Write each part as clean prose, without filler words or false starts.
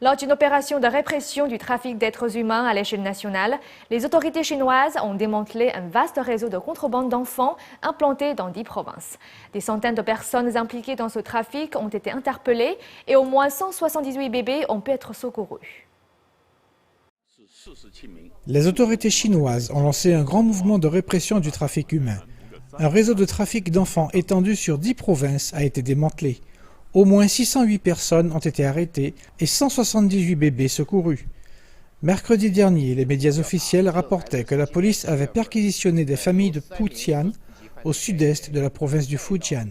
Lors d'une opération de répression du trafic d'êtres humains à l'échelle nationale, les autorités chinoises ont démantelé un vaste réseau de contrebande d'enfants implanté dans 10 provinces. Des centaines de personnes impliquées dans ce trafic ont été interpellées et au moins 178 bébés ont pu être secourus. Les autorités chinoises ont lancé un grand mouvement de répression du trafic humain. Un réseau de trafic d'enfants étendu sur 10 provinces a été démantelé. Au moins 608 personnes ont été arrêtées et 178 bébés secourus. Mercredi dernier, les médias officiels rapportaient que la police avait perquisitionné des familles de Putian, au sud-est de la province du Fujian.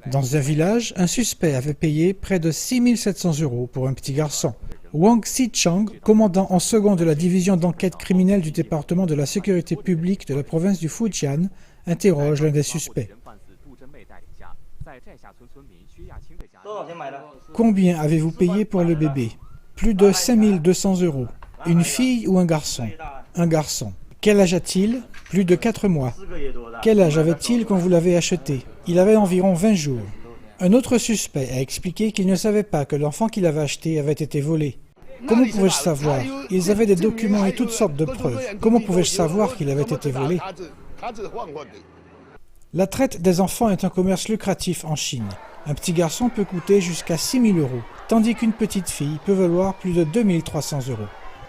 Dans un village, un suspect avait payé près de 6 700 € pour un petit garçon. Wang Xichang, commandant en second de la division d'enquête criminelle du département de la sécurité publique de la province du Fujian, interroge l'un des suspects. Combien avez-vous payé pour le bébé? Plus de 5 200 €. Une fille ou un garçon? Un garçon. Quel âge a-t-il? Plus de 4 mois. Quel âge avait-il quand vous l'avez acheté? Il avait environ 20 jours. Un autre suspect a expliqué qu'il ne savait pas que l'enfant qu'il avait acheté avait été volé. Comment pouvais-je savoir? Ils avaient des documents et toutes sortes de preuves. Comment pouvais-je savoir qu'il avait été volé? La traite des enfants est un commerce lucratif en Chine. Un petit garçon peut coûter jusqu'à 6 000 €, tandis qu'une petite fille peut valoir plus de 2 300 €.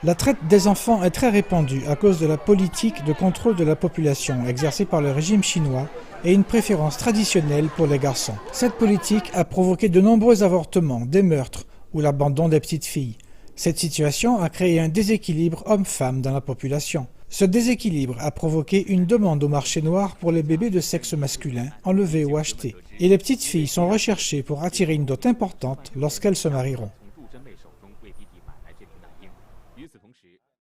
La traite des enfants est très répandue à cause de la politique de contrôle de la population exercée par le régime chinois et une préférence traditionnelle pour les garçons. Cette politique a provoqué de nombreux avortements, des meurtres ou l'abandon des petites filles. Cette situation a créé un déséquilibre homme-femme dans la population. Ce déséquilibre a provoqué une demande au marché noir pour les bébés de sexe masculin, enlevés ou achetés. Et les petites filles sont recherchées pour attirer une dot importante lorsqu'elles se marieront.